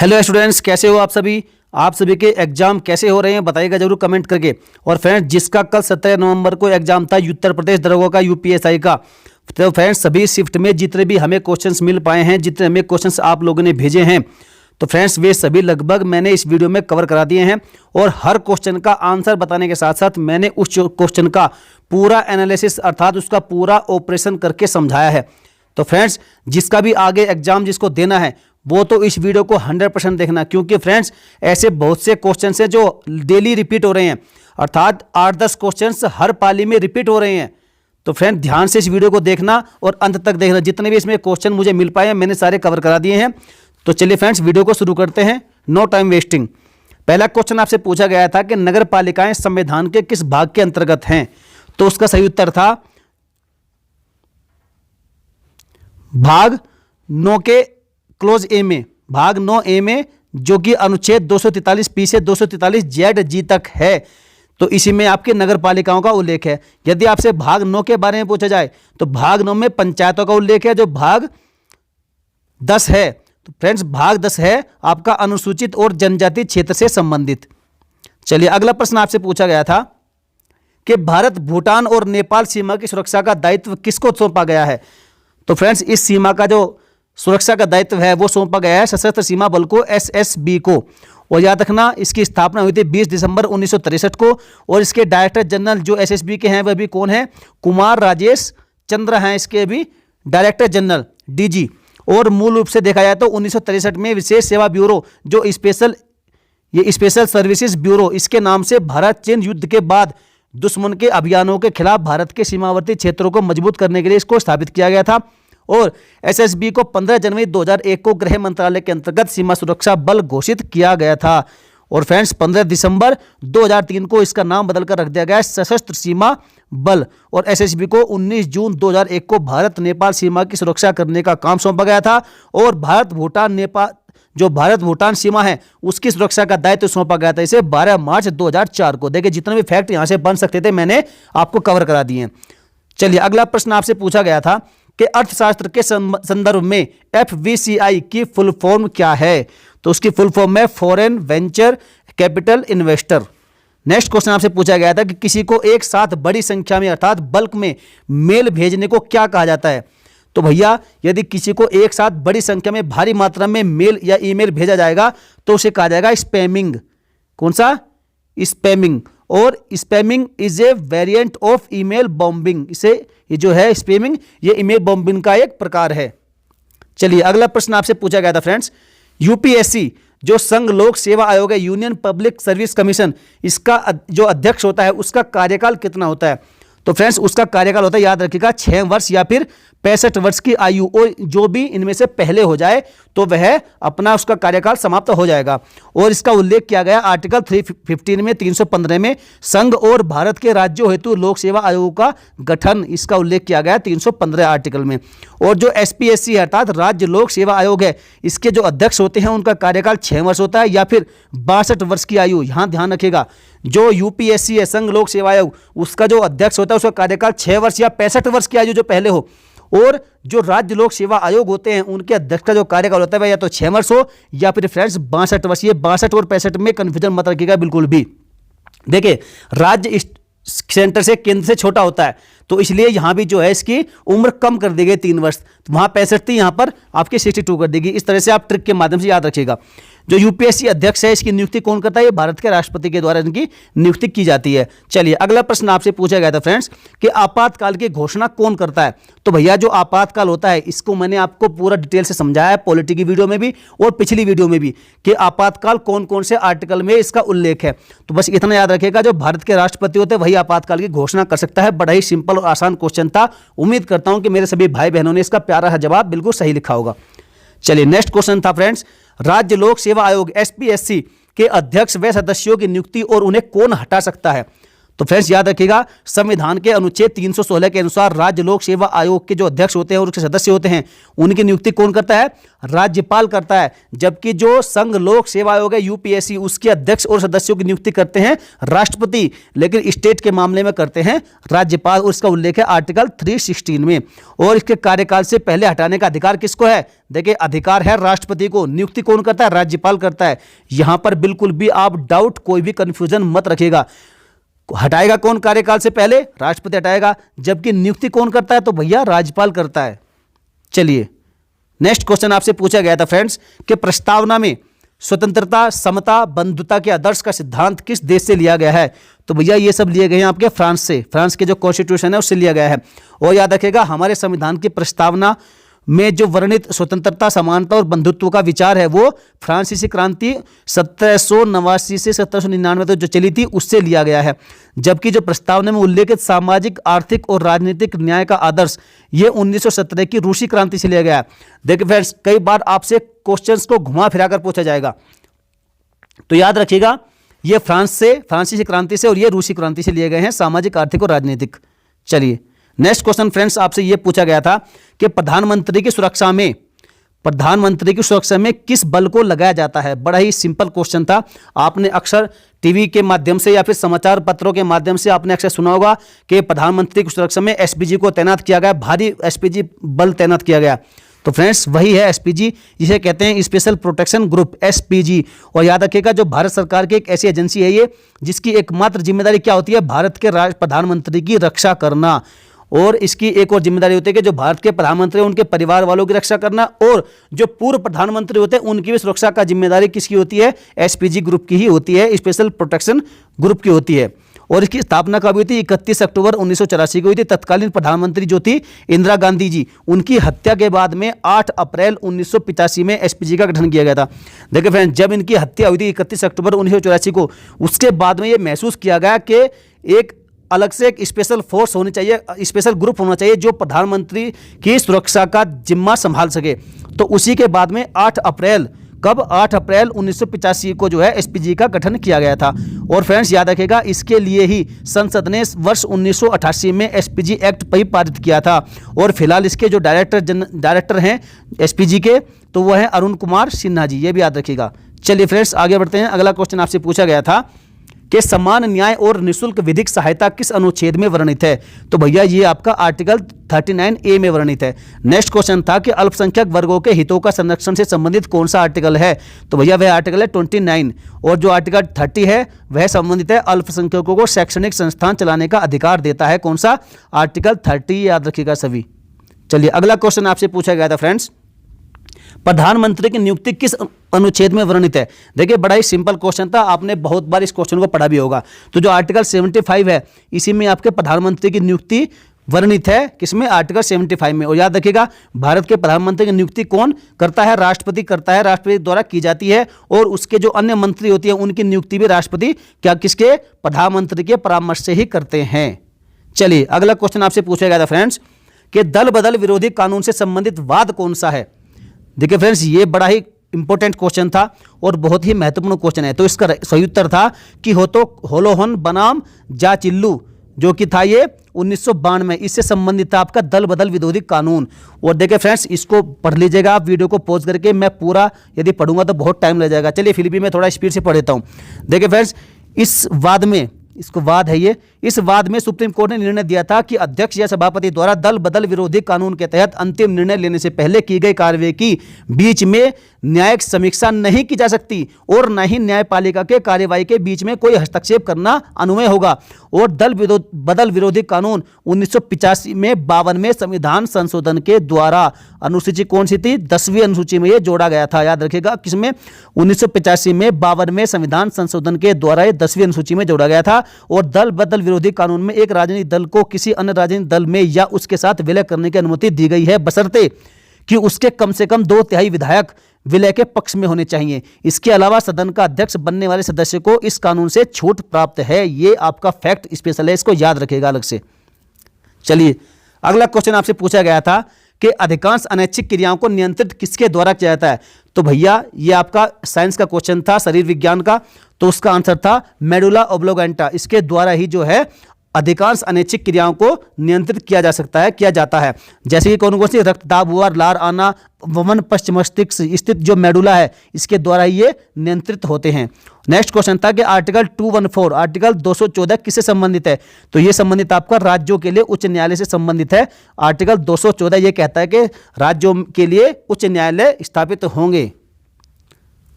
Hello students, कैसे हो आप सभी के एग्जाम कैसे हो रहे हैं बताइएगा जरूर कमेंट करके। और फ्रेंड्स, जिसका कल 17 नवंबर को एग्जाम था उत्तर प्रदेश दरोगा का यूपीएसआई का, तो फ्रेंड्स सभी शिफ्ट में जितने भी हमें क्वेश्चंस मिल पाए हैं, जितने हमें क्वेश्चंस आप लोगों ने भेजे हैं, तो फ्रेंड्स वे सभी लगभग मैंने इस वीडियो में कवर करा दिए हैं। और हर क्वेश्चन का आंसर बताने के साथ साथ मैंने उस क्वेश्चन का पूरा एनालिसिस अर्थात उसका पूरा ऑपरेशन करके समझाया है। तो फ्रेंड्स, जिसका भी आगे एग्जाम जिसको देना है वो तो इस वीडियो को 100% देखना, क्योंकि फ्रेंड्स ऐसे बहुत से क्वेश्चंस हैं जो डेली रिपीट हो रहे हैं, अर्थात 8-10 क्वेश्चंस हर पाली में रिपीट हो रहे हैं। तो फ्रेंड ध्यान से इस वीडियो को देखना और अंत तक देखना। जितने भी इसमें क्वेश्चन मुझे मिल पाए हैं मैंने सारे कवर करा दिए हैं। तो चलिए फ्रेंड्स, वीडियो को शुरू करते हैं, नो टाइम वेस्टिंग। पहला क्वेश्चन आपसे पूछा गया था कि नगर पालिकाएं संविधान के किस भाग के अंतर्गत हैं, तो उसका सही उत्तर था भाग 9 के क्लोज ए में, भाग 9A में, जो कि अनुच्छेद 243 से 243 ZG तक है। तो इसी में आपके नगर पालिकाओं का उल्लेख है। यदि आपसे भाग 9 के बारे में पूछा जाए तो भाग 9 में पंचायतों का उल्लेख है, जो भाग 10 है। तो फ्रेंड्स, भाग 10 है आपका अनुसूचित और जनजाति क्षेत्र से संबंधित। चलिए अगला प्रश्न आपसे पूछा गया था कि भारत भूटान और नेपाल सीमा की सुरक्षा का दायित्व किसको सौंपा गया है। तो फ्रेंड्स, इस सीमा का जो सुरक्षा का दायित्व है वो सौंपा गया है सशस्त्र सीमा बल को, SSB को। और याद रखना, इसकी स्थापना हुई थी 20 दिसंबर 1963 को। और इसके डायरेक्टर जनरल जो SSB के हैं वह भी कौन है, कुमार राजेश चंद्र हैं इसके भी डायरेक्टर जनरल, DG। और मूल रूप से देखा जाए तो 1963 में विशेष सेवा ब्यूरो जो स्पेशल सर्विसेज ब्यूरो, इसके नाम से भारत चीन युद्ध के बाद दुश्मन के अभियानों के खिलाफ भारत के सीमावर्ती क्षेत्रों को मजबूत करने के लिए इसको स्थापित किया गया था। और SSB को 15 जनवरी 2001 को गृह मंत्रालय के अंतर्गत सीमा सुरक्षा बल घोषित किया गया था। और फ्रेंड्स, 15 दिसंबर 2003 को इसका नाम बदलकर रख दिया गया सशस्त्र सीमा बल। और SSB को 19 जून 2001 को भारत नेपाल सीमा की सुरक्षा करने का काम सौंपा गया था। और भारत भूटान सीमा है उसकी सुरक्षा का दायित्व सौंपा गया था इसे 12 मार्च 2004 को। देखिए, जितने भी फैक्ट यहां से बन सकते थे मैंने आपको कवर करा दिए। चलिए अगला प्रश्न आपसे पूछा गया था कि अर्थशास्त्र के संदर्भ में FVCI की फुल फॉर्म क्या है। तो उसकी फुल फॉर्म है foreign venture capital investor. Next question आपसे पूछा गया था कि किसी को एक साथ बड़ी संख्या में अर्थात बल्क में मेल भेजने को क्या कहा जाता है। तो भैया, यदि किसी को एक साथ बड़ी संख्या में भारी मात्रा में मेल या ईमेल भेजा जाएगा तो उसे कहा जाएगा स्पैमिंग। कौन सा? स्पैमिंग। और spamming is a variant of email bombing. इसे ये जो है स्पैमिंग, ये ईमेल बॉम्बिंग का एक प्रकार है। चलिए अगला प्रश्न आपसे पूछा गया था फ्रेंड्स, UPSC जो संघ लोक सेवा आयोग है, यूनियन पब्लिक सर्विस कमीशन, इसका जो अध्यक्ष होता है उसका कार्यकाल कितना होता है। तो फ्रेंड्स, उसका कार्यकाल होता है, याद रखिएगा, 6 वर्ष या फिर 65 वर्ष की आयु, और जो भी इनमें से पहले हो जाए तो वह अपना उसका कार्यकाल समाप्त हो जाएगा। और इसका उल्लेख किया गया आर्टिकल 315 में, 315 में, संघ और भारत के राज्यों हेतु लोक सेवा आयोग का गठन, इसका उल्लेख किया गया 315 आर्टिकल में। और जो SPSC अर्थात राज्य लोक सेवा आयोग है, इसके जो अध्यक्ष होते हैं उनका कार्यकाल 6 वर्ष होता है या फिर 62 वर्ष की आयु। यहां ध्यान रखिएगा, जो UPSC है संघ लोक सेवा आयोग, उसका जो अध्यक्ष होता है उसका कार्यकाल 6 वर्ष या 65 वर्ष की आयु जो पहले हो। और जो राज्य लोक सेवा आयोग होते हैं उनके अध्यक्ष का जो कार्यकाल होता है वह या तो 6 वर्ष हो या फिर फ्रेंड्स 62 वर्ष। ये 62 और 65 में कंफ्यूजन मत रखिएगा बिल्कुल भी। देखिए, राज्य सेंटर से केंद्र से छोटा होता है तो इसलिए यहां भी जो है इसकी उम्र कम कर दी गई 3 वर्ष। तो वहां 65 थी, यहां पर आपकी 62 कर देगी। इस तरह से आप ट्रिक के माध्यम से याद रखिएगा। जो UPSC अध्यक्ष है इसकी नियुक्ति कौन करता है, ये भारत के राष्ट्रपति के द्वारा इनकी नियुक्ति की जाती है। चलिए अगला प्रश्न आपसे पूछा गया था फ्रेंड्स कि आपातकाल की घोषणा कौन करता है। तो भैया, जो आपातकाल होता है इसको मैंने आपको पूरा डिटेल से समझाया है, पॉलिटी की वीडियो में भी और पिछली वीडियो में भी, कि आपातकाल कौन कौन से आर्टिकल में इसका उल्लेख है। तो बस इतना याद रखिएगा, जो भारत के राष्ट्रपति होते हैं वही आपातकाल की घोषणा कर सकता है। बड़ा ही सिंपल और आसान क्वेश्चन था। उम्मीद करता हूं कि मेरे सभी भाई बहनों ने इसका प्यारा जवाब बिल्कुल सही लिखा होगा। चलिए नेक्स्ट क्वेश्चन था फ्रेंड्स, राज्य लोक सेवा आयोग SPSC के अध्यक्ष व सदस्यों की नियुक्ति और उन्हें कौन हटा सकता है। तो फ्रेंड्स याद रखिएगा, संविधान के अनुच्छेद 316 के अनुसार राज्य लोक सेवा आयोग के जो अध्यक्ष होते हैं और उसके सदस्य होते हैं, उनकी नियुक्ति कौन करता है? राज्यपाल करता है। जबकि जो संघ लोक सेवा आयोग है यूपीएससी, उसके अध्यक्ष और सदस्यों की नियुक्ति करते हैं राष्ट्रपति, लेकिन स्टेट के मामले में करते हैं राज्यपाल। और इसका उल्लेख है आर्टिकल 316 में। और इसके कार्यकाल से पहले हटाने का अधिकार किसको है? देखिए, अधिकार है राष्ट्रपति को। नियुक्ति कौन करता है? राज्यपाल करता है। यहां पर बिल्कुल भी आप डाउट, कोई भी कंफ्यूजन मत रखिएगा। हटाएगा कौन कार्यकाल से पहले? राष्ट्रपति हटाएगा। जबकि नियुक्ति कौन करता है? तो भैया राज्यपाल करता है। चलिए नेक्स्ट क्वेश्चन आपसे पूछा गया था फ्रेंड्स कि प्रस्तावना में स्वतंत्रता, समता, बंधुता के आदर्श का सिद्धांत किस देश से लिया गया है? तो भैया ये सब लिए गए हैं आपके फ्रांस से। फ्रांस के जो कॉन्स्टिट्यूशन है उससे लिया गया है। और याद रखिएगा, हमारे संविधान की प्रस्तावना में जो वर्णित स्वतंत्रता, समानता और बंधुत्व का विचार है वो फ्रांसीसी क्रांति 1789 से 1799 तक जो चली थी उससे लिया गया है। जबकि जो प्रस्तावना में उल्लेखित सामाजिक, आर्थिक और राजनीतिक न्याय का आदर्श ये 1917 की रूसी क्रांति से लिया गया है। देखिए फ्रेंड्स, कई बार आपसे क्वेश्चंस को घुमा फिरा कर पूछा जाएगा, तो याद रखिएगा ये फ्रांस से, फ्रांसीसी क्रांति से और ये रूसी क्रांति से लिए गए हैं, सामाजिक, आर्थिक और राजनीतिक। चलिए नेक्स्ट क्वेश्चन फ्रेंड्स आपसे यह पूछा गया था कि प्रधानमंत्री की सुरक्षा में किस बल को लगाया जाता है? बड़ा ही सिंपल क्वेश्चन था। आपने अक्सर टीवी के माध्यम से या फिर समाचार पत्रों के माध्यम से आपने अक्सर सुना होगा कि प्रधानमंत्री की सुरक्षा में एसपीजी को तैनात किया गया, भारी एसपीजी बल तैनात किया गया। तो फ्रेंड्स वही है एसपीजी, जिसे कहते हैं स्पेशल प्रोटेक्शन ग्रुप, एसपीजी। और याद रखिएगा, जो भारत सरकार की एक ऐसी एजेंसी है ये, जिसकी एकमात्र जिम्मेदारी क्या होती है? भारत के प्रधानमंत्री की रक्षा करना। और इसकी एक और जिम्मेदारी होती है कि जो भारत के प्रधानमंत्री उनके परिवार वालों की रक्षा करना, और जो पूर्व प्रधानमंत्री होते हैं उनकी भी सुरक्षा का जिम्मेदारी किसकी होती है? एसपीजी ग्रुप की ही होती है, स्पेशल प्रोटेक्शन ग्रुप की होती है। और इसकी स्थापना कब हुई थी? 31 अक्टूबर 1984 को हुई थी। तत्कालीन प्रधानमंत्री जो थी इंदिरा गांधी जी, उनकी हत्या के बाद में 8 अप्रैल 1985 में एसपीजी का गठन किया गया था। देखिए फ्रेंड्स, जब इनकी हत्या हुई थी 31 अक्टूबर 1984 को, उसके बाद में ये महसूस किया गया कि एक अलग से एक स्पेशल फोर्स होनी चाहिए, स्पेशल ग्रुप होना चाहिए जो प्रधानमंत्री की सुरक्षा का जिम्मा संभाल सके। तो उसी के बाद में 8 अप्रैल 1985 को जो है एसपीजी का गठन किया गया था। और फ्रेंड्स याद रखिएगा, इसके लिए ही संसद ने वर्ष 1988 में एसपीजी एक्ट पारित किया था। और फिलहाल इसके जो डायरेक्टर हैं एसपीजी के, तो वो हैं अरुण कुमार सिन्हा जी, ये भी याद रखिएगा। चलिए फ्रेंड्स आगे बढ़ते हैं। अगला क्वेश्चन आपसे पूछा गया था कि समान न्याय और निःशुल्क विधिक सहायता किस अनुच्छेद में वर्णित है? तो भैया ये आपका आर्टिकल 39A में वर्णित है। नेक्स्ट क्वेश्चन था कि अल्पसंख्यक वर्गों के हितों का संरक्षण से संबंधित कौन सा आर्टिकल है? तो भैया वह आर्टिकल है 29। और जो आर्टिकल 30 है वह संबंधित है अल्पसंख्यकों को शैक्षणिक संस्थान चलाने का अधिकार देता है। कौन सा? आर्टिकल 30, याद रखिएगा सभी। चलिए अगला क्वेश्चन आपसे पूछा गया था फ्रेंड्स, प्रधानमंत्री की नियुक्ति किस अनुच्छेद में वर्णित है? देखिए बड़ा ही सिंपल क्वेश्चन था, आपने बहुत बार इस क्वेश्चन को पढ़ा भी होगा। तो जो आर्टिकल 75 है, इसी में आपके प्रधानमंत्री की नियुक्ति वर्णित है। किसमें? आर्टिकल 75 में। और याद रखिएगा, भारत के प्रधानमंत्री की नियुक्ति कौन करता है? राष्ट्रपति करता है, राष्ट्रपति द्वारा की जाती है। और उसके जो अन्य मंत्री होती है उनकी नियुक्ति भी राष्ट्रपति किसके? प्रधानमंत्री के परामर्श से ही करते हैं। चलिए अगला क्वेश्चन आपसे पूछा गया था फ्रेंड्स कि दल बदल विरोधी कानून से संबंधित वाद कौन सा है? देखिए फ्रेंड्स, ये बड़ा ही इंपॉर्टेंट क्वेश्चन था और बहुत ही महत्वपूर्ण क्वेश्चन है। तो इसका सही उत्तर था कि होलोहन बनाम जा चिल्लू, जो कि था ये 1992 में, इससे संबंधित था आपका दल बदल विरोधी कानून। और देखिए फ्रेंड्स, इसको पढ़ लीजिएगा आप वीडियो को पॉज करके। मैं पूरा यदि पढ़ूंगा तो बहुत टाइम लग जाएगा। चलिए फिर भी मैं थोड़ा स्पीड से पढ़ देता हूँ। देखिए फ्रेंड्स, इस वाद में, इसको वाद है ये, इस वाद में सुप्रीम कोर्ट ने निर्णय दिया था कि अध्यक्ष या सभापति द्वारा दल बदल विरोधी कानून के तहत अंतिम निर्णय लेने से पहले की गई कार्रवाई की बीच में न्यायिक समीक्षा नहीं की जा सकती और न ही न्यायपालिका के कार्यवाही के बीच में कोई हस्तक्षेप करना अनुमेय होगा। और दल बदल विरोधी कानून 1985 में 52वें संविधान संशोधन के द्वारा, अनुसूची कौन सी थी? 10वीं अनुसूची में ये जोड़ा गया था। याद रखिएगा, किसमें? 1985 में 52वें संविधान संशोधन के द्वारा ये 10वीं अनुसूची में जोड़ा गया था। और दल बदल विरोधी कानून में एक राजनीतिक दल को किसी अन्य राजनीतिक दल में या उसके साथ विलय करने की अनुमति दी गई है, बशर्ते कि उसके कम से कम 2/3 विधायक विलय के पक्ष में होने चाहिए। इसके अलावा सदन का अध्यक्ष बनने वाले सदस्य को इस कानून से छूट प्राप्त है। ये आपका फैक्ट स्पेशल है, इसको याद रखिएगा अलग से। चलिए अगला क्वेश्चन आपसे पूछा गया था कि अधिकांश अनैच्छिक क्रियाओं को नियंत्रित किसके द्वारा किया जाता है? तो भैया ये आपका साइंस का क्वेश्चन था, शरीर विज्ञान का, तो उसका आंसर था मेडुला ऑब्लोगेंटा। इसके द्वारा ही जो है अधिकांश अनैच्छिक क्रियाओं को नियंत्रित किया जा सकता है, किया जाता है। जैसे कि कौन सी रक्तदाब हुआ, लार आना, वमन पश्च मस्तिष्क स्थित जो मेडुला है इसके द्वारा ये नियंत्रित होते हैं। नेक्स्ट क्वेश्चन था कि आर्टिकल 214 आर्टिकल 214 किससे संबंधित है? तो ये संबंधित आपका राज्यों के लिए उच्च न्यायालय से संबंधित है। आर्टिकल 214 ये कहता है कि राज्यों के लिए उच्च न्यायालय स्थापित होंगे।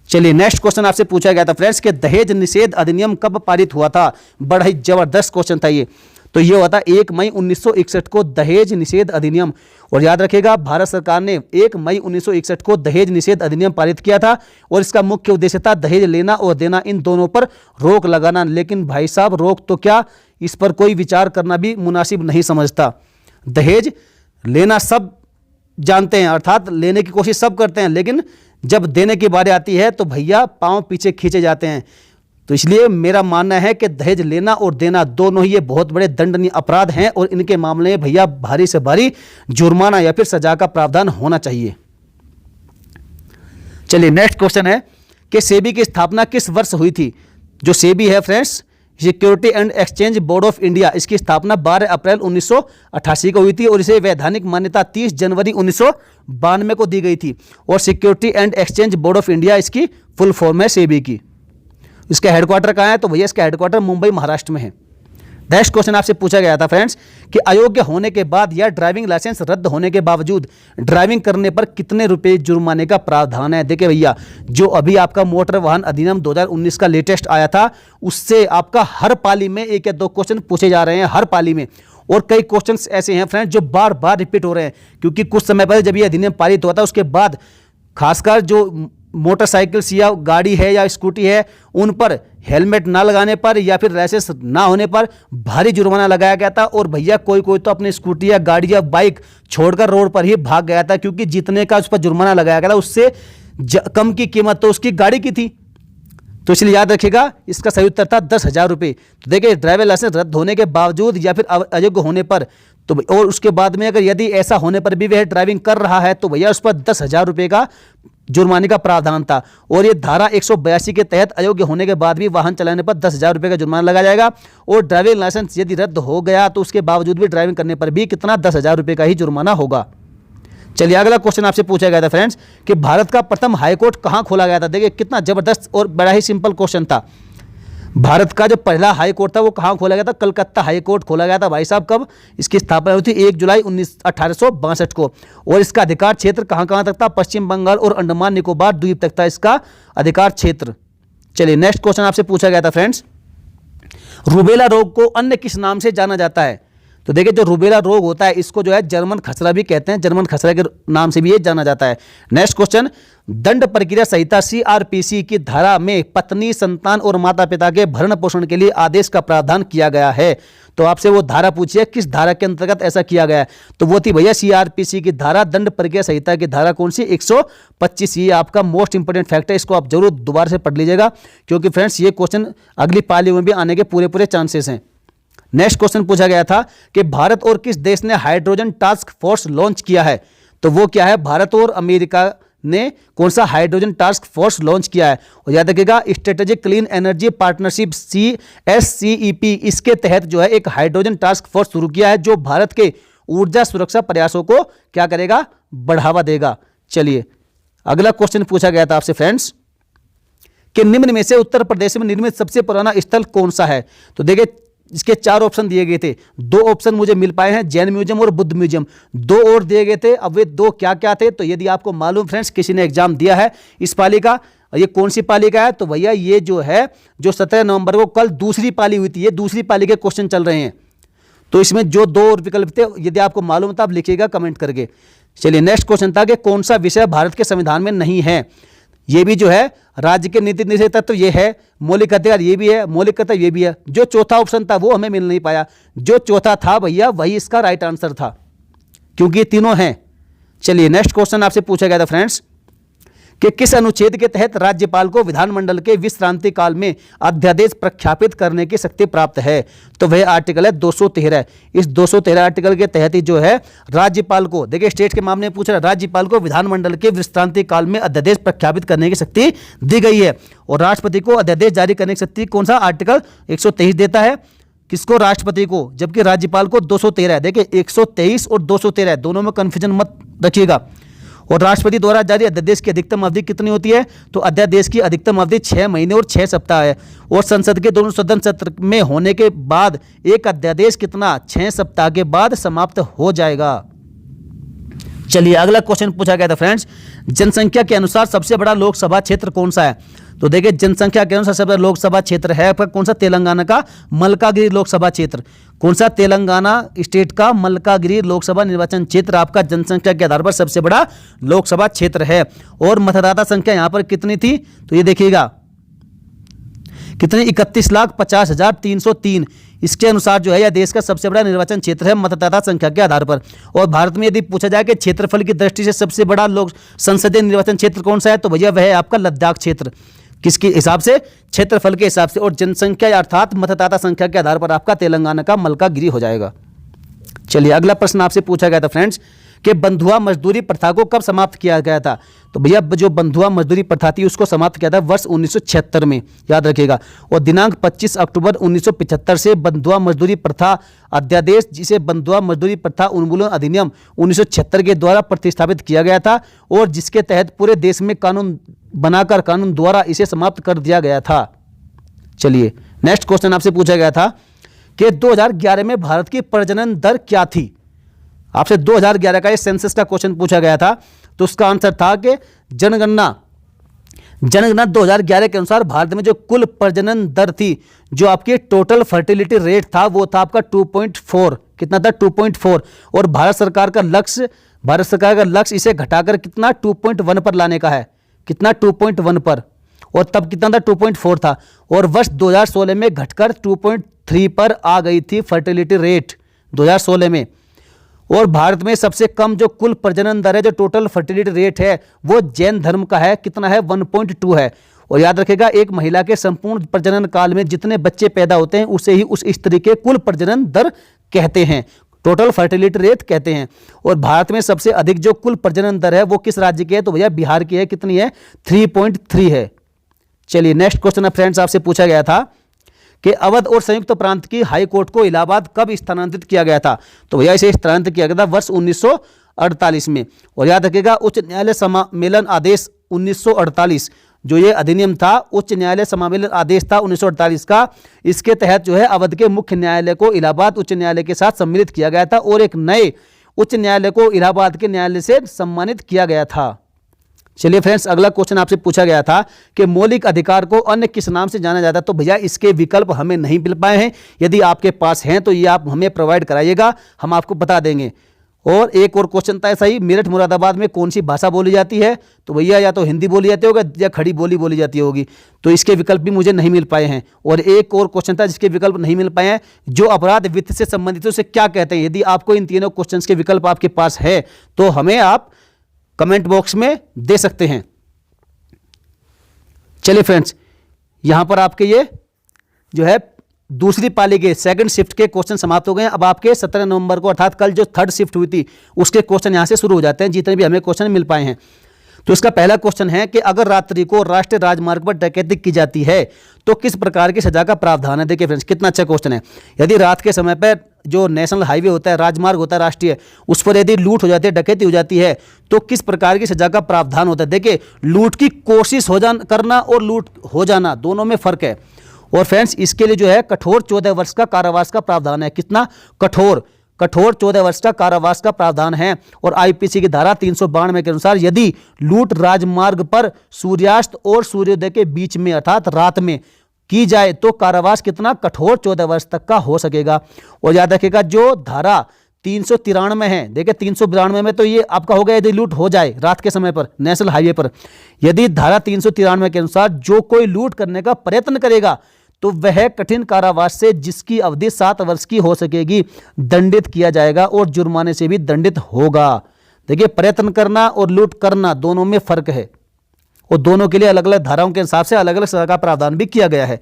चलिए नेक्स्ट क्वेश्चन आपसे पूछा गया था फ्रेंड्स कि दहेज निषेध अधिनियम कब पारित हुआ था? बड़ा ही जबरदस्त क्वेश्चन था ये। तो ये हुआ था 1 मई 1961 को दहेज निषेध अधिनियम। और याद रखिएगा भारत सरकार ने 1 मई 1961 को दहेज निषेध अधिनियम पारित किया था और इसका मुख्य उद्देश्य था दहेज लेना और देना इन दोनों पर रोक लगाना। लेकिन भाई साहब रोक तो क्या, इस पर कोई विचार करना भी मुनासिब नहीं समझता। दहेज लेना सब जानते हैं, अर्थात लेने की कोशिश सब करते हैं, लेकिन जब देने की बारी आती है तो भैया पांव पीछे खींचे जाते हैं। तो इसलिए मेरा मानना है कि दहेज लेना और देना दोनों ही ये बहुत बड़े दंडनीय अपराध हैं और इनके मामले में भैया भारी से भारी जुर्माना या फिर सजा का प्रावधान होना चाहिए। चलिए नेक्स्ट क्वेश्चन है कि सेबी की स्थापना किस वर्ष हुई थी? जो सेबी है friends, security and exchange board of India, इसकी स्थापना 12 अप्रैल 1988 को हुई थी और इसे वैधानिक मान्यता 30 जनवरी 1992 को दी गई थी। और security and exchange board of India इसकी फुल फॉर्म है सेबी की। इसका हेडक्वार्टर कहाँ है? तो भैया इसका हेडक्वार्टर मुंबई महाराष्ट्र में है। नेक्स्ट क्वेश्चन आपसे पूछा गया था फ्रेंड्स कि अयोग्य होने के बाद या ड्राइविंग लाइसेंस रद्द होने के बावजूद ड्राइविंग करने पर कितने रुपए जुर्माने का प्रावधान है? देखिए भैया, जो अभी आपका मोटर वाहन अधिनियम 2019 का लेटेस्ट आया था उससे आपका हर पाली में 1 या 2 क्वेश्चन पूछे जा रहे हैं, हर पाली में। और कई क्वेश्चंस ऐसे हैं फ्रेंड्स जो बार बार रिपीट हो रहे हैं, क्योंकि कुछ समय पहले जब ये अधिनियम पारित हुआ था उसके बाद खासकर जो मोटरसाइकिल्स या गाड़ी है या स्कूटी है उन पर हेलमेट ना लगाने पर या फिर लाइसेंस ना होने पर भारी जुर्माना लगाया गया था। और भैया कोई कोई तो अपनी स्कूटी या गाड़ी या बाइक छोड़कर रोड पर ही भाग गया था, क्योंकि जितने का उस पर जुर्माना लगाया गया था उससे कम की कीमत तो उसकी गाड़ी की थी। तो इसलिए याद रखिएगा इसका सही उत्तर था 10,000 रुपये। तो देखिए ड्राइविंग लाइसेंस रद्द होने के बावजूद या फिर अयोग्य होने पर तो और उसके बाद में अगर यदि ऐसा होने पर भी वह ड्राइविंग कर रहा है तो भैया उस पर 10,000 रुपये का जुर्माने का प्रावधान था। और ये धारा 182 के तहत अयोग्य होने के बाद भी वाहन चलाने पर 10,000 रुपये का जुर्माना लगाया जाएगा। और ड्राइविंग लाइसेंस यदि रद्द हो गया तो उसके बावजूद भी ड्राइविंग करने पर भी कितना 10,000 रुपये का ही जुर्माना होगा। चलिए अगला क्वेश्चन आपसे पूछा गया था फ्रेंड्स कि भारत का प्रथम हाईकोर्ट कहां खोला गया था? देखिए कितना जबरदस्त और बड़ा ही सिंपल क्वेश्चन था। भारत का जो पहला हाई कोर्ट था वो कहाँ खोला गया था? कलकत्ता हाई कोर्ट खोला गया था भाई साहब। कब? इसकी स्थापना हुई थी 1 जुलाई 1862 को। और इसका अधिकार क्षेत्र कहाँ कहाँ तक था? पश्चिम बंगाल और अंडमान निकोबार द्वीप तक था इसका अधिकार क्षेत्र। चलिए नेक्स्ट क्वेश्चन आपसे पूछा गया था फ्रेंड्स, रूबेला रोग को अन्य किस नाम से जाना जाता है? तो देखिए जो रूबेला रोग होता है इसको जो है जर्मन खसरा भी कहते हैं, जर्मन खसरा के नाम से भी ये जाना जाता है। नेक्स्ट क्वेश्चन, दंड प्रक्रिया संहिता सीआरपीसी की धारा में पत्नी, संतान और माता पिता के भरण पोषण के लिए आदेश का प्रावधान किया गया है। तो आपसे वो धारा पूछिए किस धारा के अंतर्गत ऐसा किया गया है? तो वो थी भैया सीआरपीसी की धारा, दंड प्रक्रिया संहिता की धारा कौन सी? 125। ये आपका मोस्ट इंपोर्टेंट फैक्ट है, इसको आप जरूर दोबारा से पढ़ लीजिएगा क्योंकि फ्रेंड्स ये क्वेश्चन अगली पाली में भी आने के पूरे चांसेस हैं। नेक्स्ट क्वेश्चन पूछा गया था कि भारत और किस देश ने हाइड्रोजन टास्क फोर्स लॉन्च किया है? तो वो क्या है? भारत और अमेरिका ने कौन सा हाइड्रोजन टास्क फोर्स लॉन्च किया है? और याद रखिएगा strategic clean energy partnership CSCEP, इसके तहत जो है एक हाइड्रोजन टास्क फोर्स शुरू किया है जो भारत के ऊर्जा सुरक्षा प्रयासों को क्या करेगा? बढ़ावा देगा। चलिए अगला क्वेश्चन पूछा गया था आपसे फ्रेंड्स कि निम्न में से उत्तर प्रदेश में निर्मित सबसे पुराना स्थल कौन सा है? तो देखिए इसके 4 ऑप्शन दिए गए थे, 2 ऑप्शन मुझे मिल पाए हैं, जैन म्यूजियम और बुद्ध म्यूजियम। 2 और दिए गए थे, अब वे 2 क्या क्या थे? तो यदि आपको मालूम फ्रेंड्स किसी ने एग्जाम दिया है इस पाली का, ये कौन सी पाली का है? तो भैया ये जो है जो 17 नवंबर को कल दूसरी पाली हुई थी, ये दूसरी पाली के क्वेश्चन चल रहे हैं। तो इसमें जो 2 विकल्प थे यदि आपको मालूम था आप लिखिएगा कमेंट करके। चलिए नेक्स्ट क्वेश्चन था कि कौन सा विषय भारत के संविधान में नहीं है? ये भी जो है राज्य के नीति निषेध तत्व ये है, मौलिक अधिकार ये भी है, मौलिक कर्तव्य ये भी है। जो चौथा ऑप्शन था वो हमें मिल नहीं पाया, जो चौथा था भैया वही इसका राइट आंसर था क्योंकि ये तीनों हैं। चलिए नेक्स्ट क्वेश्चन आपसे पूछा गया था फ्रेंड्स कि किस अनुच्छेद के तहत राज्यपाल को विधानमंडल के विश्रांति काल में अध्यादेश प्रख्यापित करने की शक्ति प्राप्त है? तो वह आर्टिकल है 213। इस 213 आर्टिकल के तहत ही जो है राज्यपाल को, देखिए स्टेट के मामले में पूछ रहा है, राज्यपाल को विधानमंडल के विश्रांति काल में अध्यादेश प्रख्यापित करने की शक्ति दी गई है। और राष्ट्रपति को अध्यादेश जारी करने की शक्ति कौन सा आर्टिकल 123 देता है? किसको? राष्ट्रपति को, जबकि राज्यपाल को 213 है। देखिए 123 और 213 दोनों में कंफ्यूजन मत रखिएगा। और राष्ट्रपति द्वारा जारी अध्यादेश की अधिकतम अवधि कितनी होती है? तो अध्यादेश की अधिकतम अवधि 6 महीने और 6 सप्ताह है। और संसद के दोनों सदन सत्र में होने के बाद एक अध्यादेश कितना? 6 सप्ताह के बाद समाप्त हो जाएगा। चलिए अगला क्वेश्चन पूछा गया था फ्रेंड्स, जनसंख्या के अनुसार सबसे बड़ा लोकसभा क्षेत्र कौन सा है? तो देखिए जनसंख्या के अनुसार सबसे बड़ा लोकसभा क्षेत्र है आपका कौन सा? तेलंगाना का मलकागिरी लोकसभा क्षेत्र। कौन सा? तेलंगाना स्टेट का मलकागिरी लोकसभा निर्वाचन क्षेत्र आपका जनसंख्या के आधार पर सबसे बड़ा लोकसभा क्षेत्र है। और मतदाता संख्या यहां पर कितनी थी? तो ये देखिएगा कितनी, 31,50,303। इसके अनुसार जो है यह देश का सबसे बड़ा निर्वाचन क्षेत्र है मतदाता संख्या के आधार पर। और भारत में यदि पूछा जाए कि क्षेत्रफल की दृष्टि से सबसे बड़ा लोक संसदीय निर्वाचन क्षेत्र कौन सा है, तो भैया वह है आपका लद्दाख क्षेत्र। किसके हिसाब से? क्षेत्रफल के हिसाब से। और जनसंख्या अर्थात मतदाता संख्या के आधार पर आपका तेलंगाना का मलकागिरी हो जाएगा। चलिए अगला प्रश्न आपसे पूछा गया था फ्रेंड्स कि बंधुआ मजदूरी प्रथा को कब समाप्त किया गया था? तो भैया जो बंधुआ मजदूरी प्रथा थी उसको समाप्त किया था वर्ष 1976 में, याद रखिएगा। और दिनांक 25 अक्टूबर 1975 से बंधुआ मजदूरी प्रथा अध्यादेश, जिसे बंधुआ मजदूरी प्रथा उन्मूलन अधिनियम 1976 के द्वारा प्रतिस्थापित किया गया था और जिसके तहत पूरे देश में कानून बनाकर कानून द्वारा इसे समाप्त कर दिया गया था। चलिए नेक्स्ट क्वेश्चन आपसे पूछा गया था कि 2011 में भारत की प्रजनन दर क्या थी? आपसे 2011 का ये सेंसस का क्वेश्चन पूछा गया था। तो उसका आंसर था कि जनगणना 2011 के अनुसार भारत में जो कुल प्रजनन दर थी, जो आपकी टोटल फर्टिलिटी रेट था, वो था आपका 2.4। कितना था? 2.4। और भारत सरकार का लक्ष्य इसे घटाकर कितना? 2.1 पर लाने का है। कितना? 2.1 पर। और तब कितना था? 2.4 था। और वर्ष 2016 में घटकर 2.3 पर आ गई थी फर्टिलिटी रेट 2016 में। और भारत में सबसे कम जो कुल प्रजनन दर है, जो टोटल फर्टिलिटी रेट है, वो जैन धर्म का है। कितना है? 1.2 है। और याद रखेगा एक महिला के संपूर्ण प्रजनन काल में जितने बच्चे पैदा होते हैं उसे ही उस स्त्री के कुल प्रजनन दर कहते हैं, टोटल फर्टिलिटी रेट कहते हैं। और भारत में सबसे अधिक जो कुल प्रजनन दर है वो किस राज्य की है? तो भैया बिहार की है। कितनी है? 3.3 है। चलिए नेक्स्ट क्वेश्चन फ्रेंड्स आपसे पूछा गया था कि अवध और संयुक्त प्रांत की हाई कोर्ट को इलाहाबाद कब स्थानांतरित किया गया था? तो भैया इसे स्थानांतरित किया गया था वर्ष 1948 में। और याद रखिएगा उच्च न्यायालय सम्मेलन आदेश 1948, जो ये अधिनियम था, उच्च न्यायालय सम्मेलन आदेश था 1948 का। इसके तहत जो है अवध के मुख्य न्यायालय को इलाहाबाद उच्च न्यायालय के साथ सम्मिलित किया गया था और एक नए उच्च न्यायालय को इलाहाबाद के न्यायालय से सम्मानित किया गया था। चलिए फ्रेंड्स अगला क्वेश्चन आपसे पूछा गया था कि मौलिक अधिकार को अन्य किस नाम से जाना जाता है? तो भैया इसके विकल्प हमें नहीं मिल पाए हैं। यदि आपके पास हैं तो ये आप हमें प्रोवाइड कराइएगा, हम आपको बता देंगे। और एक और क्वेश्चन था ऐसा ही, मेरठ मुरादाबाद में कौन सी भाषा बोली जाती है? तो भैया या तो हिंदी बोली जाती होगा या खड़ी बोली बोली जाती होगी। तो इसके विकल्प भी मुझे नहीं मिल पाए हैं। और एक और क्वेश्चन था जिसके विकल्प नहीं मिल पाए हैं, जो अपराध वित्त से संबंधित उसे क्या कहते हैं? यदि आपको इन तीनों क्वेश्चन के विकल्प आपके पास है तो हमें आप कमेंट बॉक्स में दे सकते हैं। चलिए फ्रेंड्स यहां पर आपके ये जो है दूसरी पाली के सेकंड शिफ्ट के क्वेश्चन समाप्त हो गए हैं। अब आपके 17 नवंबर को अर्थात कल जो थर्ड शिफ्ट हुई थी उसके क्वेश्चन यहां से शुरू हो जाते हैं, जितने भी हमें क्वेश्चन मिल पाए हैं। तो इसका पहला क्वेश्चन है कि अगर रात्रि को राष्ट्रीय राजमार्ग पर डकैती की जाती है तो किस प्रकार की सजा का प्रावधान है? देखिए फ्रेंड्स कितना अच्छा क्वेश्चन है। यदि रात के समय पर जो नेशनल हाईवे होता है, राजमार्ग होता है राष्ट्रीय, उस पर यदि लूट हो जाती है, डकैती हो जाती है, तो किस प्रकार की सजा का प्रावधान होता है? देखिए लूट की कोशिश करना और लूट हो जाना दोनों में फर्क है। और फ्रेंड्स इसके लिए जो है कठोर 14 वर्ष का कारावास का प्रावधान है। कितना? कठोर 14 वर्ष का कारावास का प्रावधान है। और आईपीसी की धारा 392 के अनुसार यदि लूट राजमार्ग पर सूर्यास्त और सूर्योदय के बीच में अर्थात रात में की जाए तो कारावास कितना? कठोर 14 वर्ष तक का हो सकेगा। और याद रखिएगा जो धारा 393 है, देखिए 392 में तो ये आपका हो गया यदि लूट हो जाए रात के समय पर नेशनल हाईवे पर, यदि धारा 393 के अनुसार जो कोई लूट करने का प्रयत्न करेगा तो वह कठिन कारावास से जिसकी अवधि 7 वर्ष की हो सकेगी दंडित किया जाएगा और जुर्माने से भी दंडित होगा। देखिए प्रयत्न करना और लूट करना दोनों में फर्क है। और दोनों के लिए अलग अलग धाराओं के हिसाब से अलग अलग सजा का प्रावधान भी किया गया है।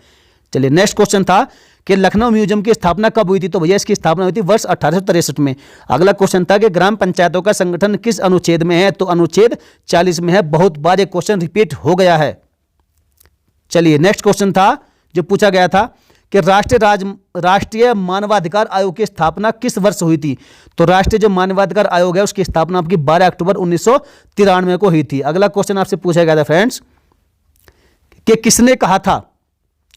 चलिए नेक्स्ट क्वेश्चन था कि लखनऊ म्यूजियम की स्थापना कब हुई थी? तो भैया इसकी स्थापना हुई थी वर्ष 1863 में। अगला क्वेश्चन था कि ग्राम पंचायतों का संगठन किस अनुच्छेद में है? तो अनुच्छेद 40 में है। बहुत बार ये क्वेश्चन रिपीट हो गया है। चलिए नेक्स्ट क्वेश्चन था जो पूछा गया था कि राष्ट्रीय मानवाधिकार आयोग की स्थापना किस वर्ष हुई थी? तो राष्ट्रीय जो मानवाधिकार आयोग है उसकी स्थापना आपकी 12 अक्टूबर 1993 को हुई थी। अगला क्वेश्चन आपसे पूछा गया था फ्रेंड्स कि किसने कहा था,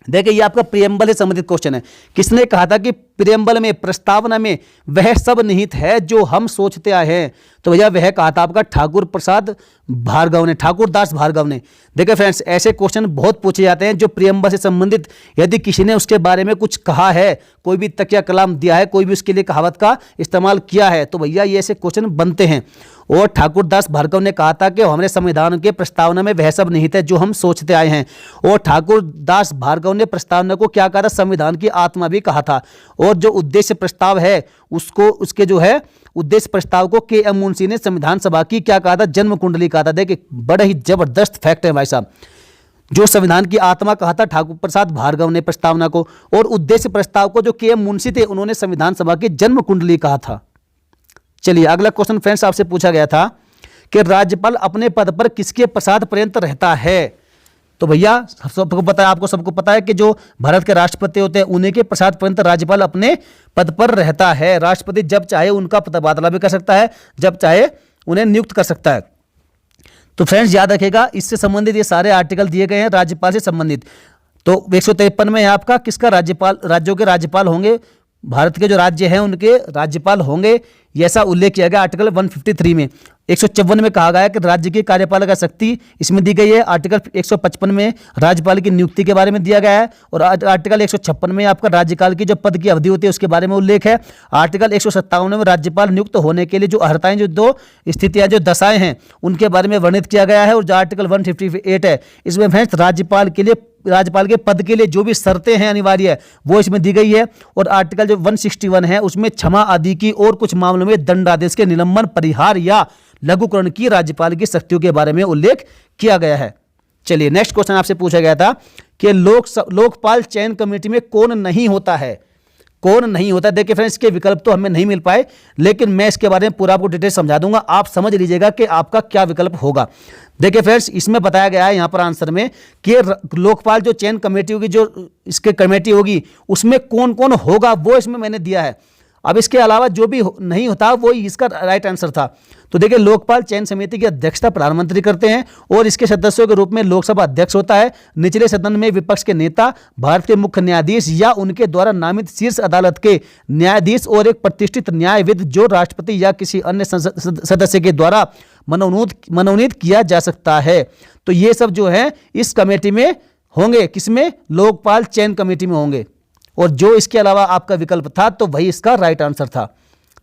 देखिए ये आपका प्रियम्बल से संबंधित क्वेश्चन है, किसने कहा था कि प्रियम्बल में, प्रस्तावना में वह सब निहित है जो हम सोचते आए हैं? तो भैया वह कहा था आपका ठाकुर प्रसाद भार्गव ने, ठाकुर दास भार्गव ने। देखिए फ्रेंड्स ऐसे क्वेश्चन बहुत पूछे जाते हैं जो प्रियम्बल से संबंधित, यदि किसी ने उसके बारे में कुछ कहा है, कोई भी तकिया कलाम दिया है, कोई भी उसके लिए कहावत का इस्तेमाल किया है, तो भैया ये ऐसे क्वेश्चन बनते हैं। और ठाकुर दास भार्गव ने कहा था कि हमारे संविधान के प्रस्तावना में वह सब निहित है जो हम सोचते आए हैं। और ठाकुर दास भार्गव ने प्रस्तावना को क्या कहा था? संविधान की आत्मा भी कहा था। और जो उद्देश्य प्रस्ताव है उसको, उसके जो है उद्देश्य प्रस्ताव को के.एम. मुंशी ने संविधान सभा की क्या कहा था? जन्म कुंडली कहा था। देखिए बड़ा ही जबरदस्त फैक्ट है भाई साहब। जो संविधान की आत्मा कहा था ठाकुर प्रसाद भार्गव ने प्रस्तावना को, और उद्देश्य प्रस्ताव को जो के.एम. मुंशी थे उन्होंने संविधान सभा की जन्म कुंडली कहा था। चलिए अगला क्वेश्चन फ्रेंड्स आपसे पूछा गया था कि राज्यपाल अपने पद पर किसके पश्चात पर्यंत रहता है? तो भैया सबको पता है, आपको सबको पता है कि जो भारत के राष्ट्रपति होते हैं उन्हीं के पश्चात पर्यंत राज्यपाल अपने पद पर रहता है। राष्ट्रपति जब चाहे उनका तबादला भी कर सकता है, जब चाहे उन्हें नियुक्त कर सकता है। तो फ्रेंड्स याद रखिएगा इससे संबंधित ये सारे आर्टिकल दिए गए हैं राज्यपाल से संबंधित। तो 153 में आपका किसका राज्यपाल, राज्यों के राज्यपाल होंगे, भारत के जो राज्य हैं उनके राज्यपाल होंगे, ऐसा उल्लेख किया गया आर्टिकल 153 में। 154 में कहा गया है कि राज्य की कार्यपालक शक्ति इसमें दी गई है। आर्टिकल 155 में राज्यपाल की नियुक्ति के बारे में दिया गया है। और आर्टिकल 156 में आपका राज्यकाल की जो पद की अवधि होती है उसके बारे में उल्लेख है। आर्टिकल 157 में राज्यपाल नियुक्त होने के लिए जो अर्हताएं, जो दो स्थितियां, जो दशाएं हैं उनके बारे में वर्णित किया गया है। और जो आर्टिकल 158 है इसमें फ्रेंड्स राज्यपाल के लिए, राज्यपाल के पद के लिए जो भी शर्तें हैं अनिवार्य वो इसमें दी गई है। और आर्टिकल जो 161 है उसमें क्षमा आदि की और कुछ मामलों में दंडादेश के निलंबन, परिहार या लघुकरण की राज्यपाल की शक्तियों के बारे में उल्लेख किया गया है। चलिए नेक्स्ट क्वेश्चन आपसे पूछा गया था कि लोकपाल चयन कमेटी में कौन नहीं होता है? कौन नहीं होता? देखिए फ्रेंड्स इसके विकल्प तो हमें नहीं मिल पाए, लेकिन मैं इसके बारे में पूरा आपको डिटेल समझा दूंगा, आप समझ लीजिएगा कि आपका क्या विकल्प होगा। देखिए फ्रेंड्स इसमें बताया गया है यहाँ पर आंसर में कि लोकपाल जो चयन कमेटी होगी, जो इसके कमेटी होगी उसमें कौन कौन होगा वो इसमें मैंने दिया है। अब इसके अलावा जो भी नहीं होता वो इसका राइट आंसर था। तो देखिए लोकपाल चयन समिति की अध्यक्षता प्रधानमंत्री करते हैं और इसके सदस्यों के रूप में लोकसभा अध्यक्ष होता है। निचले सदन में विपक्ष के नेता, भारत के मुख्य न्यायाधीश या उनके द्वारा नामित शीर्ष अदालत के न्यायाधीश और एक प्रतिष्ठित न्यायविद जो राष्ट्रपति या किसी अन्य सदस्य के द्वारा मनोनीत किया जा सकता है। तो ये सब जो है इस कमेटी में होंगे, किसमें? लोकपाल चयन कमेटी में होंगे। और जो इसके अलावा आपका विकल्प था तो वही इसका राइट आंसर था।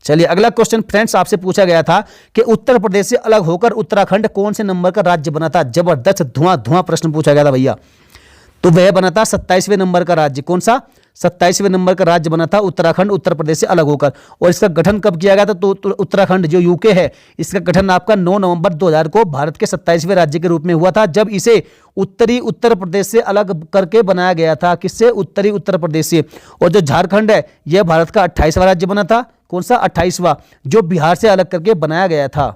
चलिए अगला क्वेश्चन फ्रेंड्स आपसे पूछा गया था कि उत्तर प्रदेश से अलग होकर उत्तराखंड कौन से नंबर का राज्य बना था? जबरदस्त धुआं प्रश्न पूछा गया था भैया। तो वह बना था 27वें नंबर का राज्य। कौन सा? 27वें नंबर का राज्य बना था उत्तराखंड, उत्तर प्रदेश से अलग होकर। और इसका गठन कब किया गया था? तो उत्तराखंड जो यूके है इसका गठन आपका 9 नवंबर 2000 को भारत के 27वें राज्य के रूप में हुआ था, जब इसे उत्तरी उत्तर प्रदेश से अलग करके बनाया गया था। किससे? उत्तरी उत्तर प्रदेश से। और जो झारखंड है यह भारत का 28वां राज्य बना था। कौन सा? 28वां, जो बिहार से अलग करके बनाया गया था।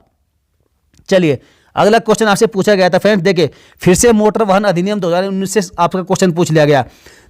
चलिए अगला क्वेश्चन आपसे पूछा गया था फ्रेंड्स, देखिए फिर से मोटर वाहन अधिनियम 2019 से आपका क्वेश्चन पूछ लिया गया।